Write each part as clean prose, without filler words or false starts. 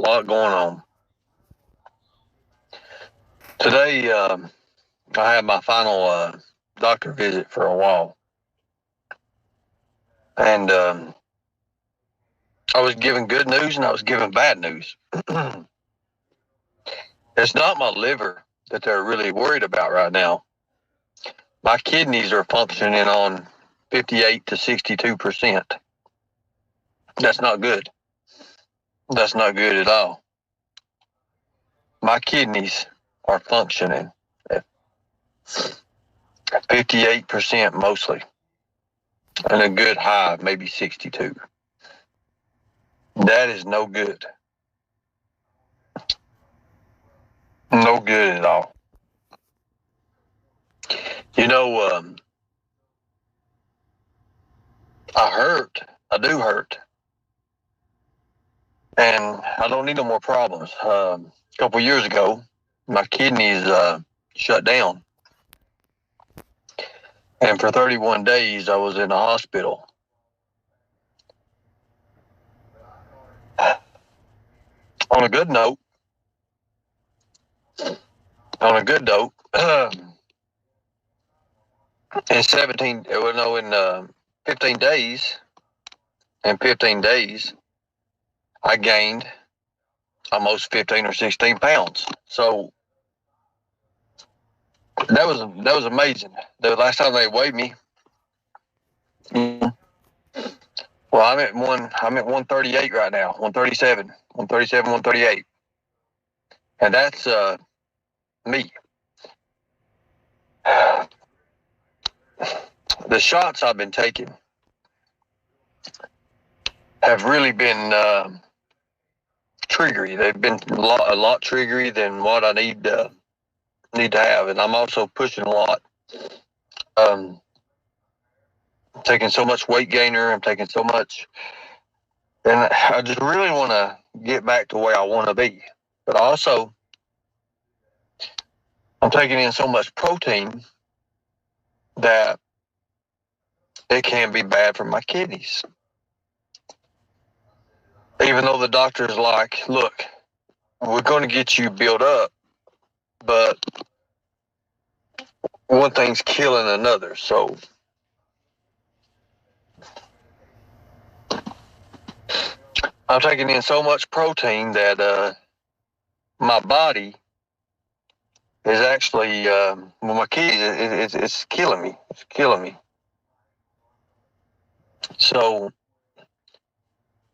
lot going on. Today, I had my final doctor visit for a while. And I was given good news and I was given bad news. It's not my liver that they're really worried about right now. My kidneys are functioning on 58 to 62%. That's not good. That's not good at all. My kidneys are functioning at 58% mostly, and a good high, maybe 62. That is no good. No good at all. You know, I do hurt. And I don't need no more problems. A couple years ago, my kidneys shut down. And for 31 days, I was in the hospital. On a good note, in 15 days, I gained almost 15 or 16 pounds. So that was amazing. The last time they weighed me, well, I'm at 138 right now, 138. And that's me. The shots I've been taking have really been triggery. They've been a lot triggery than what I need to have, and I'm also pushing a lot. I'm taking so much weight gainer. I'm taking so much, and I just really want to get back to where I want to be. But also, I'm taking in so much protein that it can be bad for my kidneys. Even though the doctor's like, look, we're going to get you built up, but one thing's killing another. So I'm taking in so much protein that my body is actually, my kidneys, it's killing me. It's killing me. So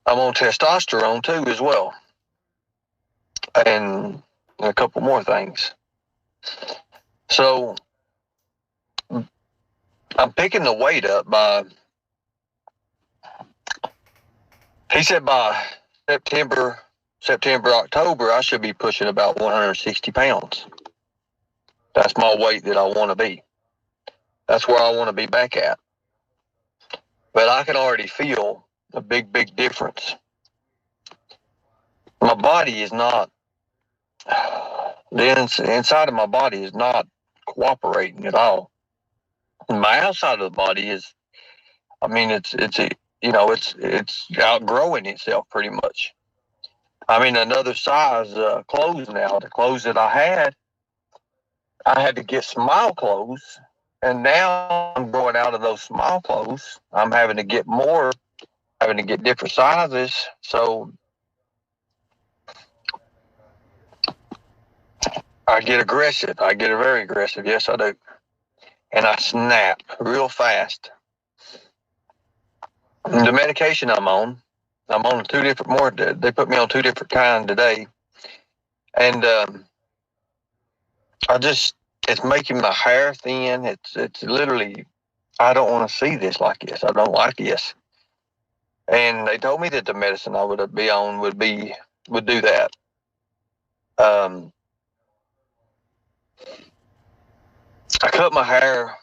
I'm on testosterone too as well. And a couple more things. So I'm picking the weight up he said by September, October, I should be pushing about 160 pounds. That's my weight that I want to be. That's where I want to be back at. But I can already feel a big, big difference. My body is not, the inside of my body is not cooperating at all. My outside of the body is, I mean, it's outgrowing itself pretty much. I'm in another size clothes now. The clothes that I had to get smile clothes, and now I'm growing out of those smile clothes. I'm having to get different sizes. So I get aggressive. I get very aggressive. Yes, I do. And I snap real fast. The medication I'm on two different more. They put me on two different kinds today. And it's making my hair thin. It's literally, I don't want to see this like this. I don't like this. And they told me that the medicine I would be on would do that. I cut my hair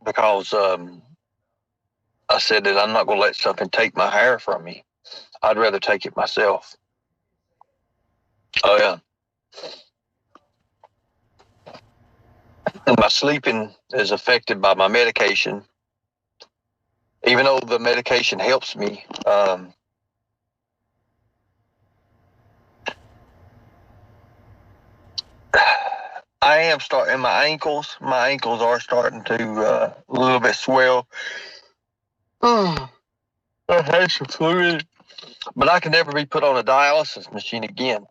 because I said that I'm not going to let something take my hair from me. I'd rather take it myself. Oh, yeah. And my sleeping is affected by my medication. Even though the medication helps me, I am starting my ankles. My ankles are starting to a little bit swell. I had some fluid, but I can never be put on a dialysis machine again.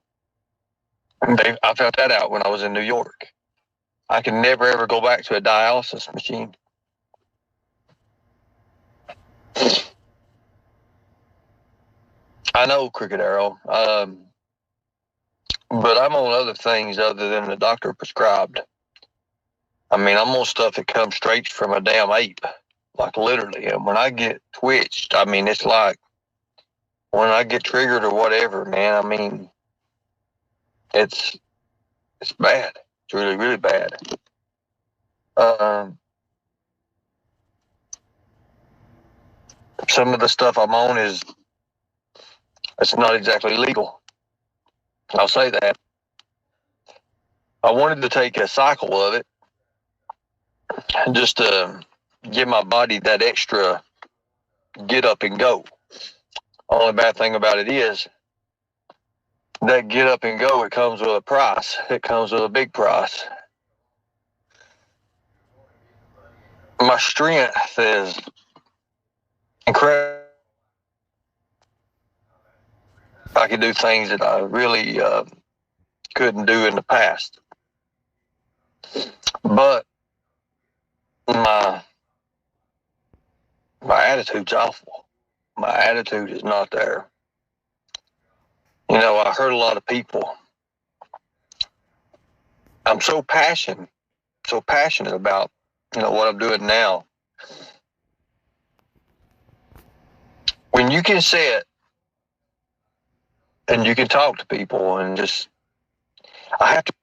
I found that out when I was in New York. I can never ever go back to a dialysis machine. I know, Cricket Arrow, but I'm on other things other than the doctor prescribed. I mean, I'm on stuff that comes straight from a damn ape, like literally. And when I get twitched, I mean, it's like when I get triggered or whatever, man. I mean, it's bad. It's really, really bad. Some of the stuff I'm on it's not exactly legal. I'll say that. I wanted to take a cycle of it just to give my body that extra get up and go. Only bad thing about it is that get up and go, it comes with a price. It comes with a big price. My strength is incredible. I can do things that I really couldn't do in the past. But my attitude's awful. My attitude is not there. You know, I hurt a lot of people. I'm so passionate about, what I'm doing now. When you can sit and you can talk to people and just, I have to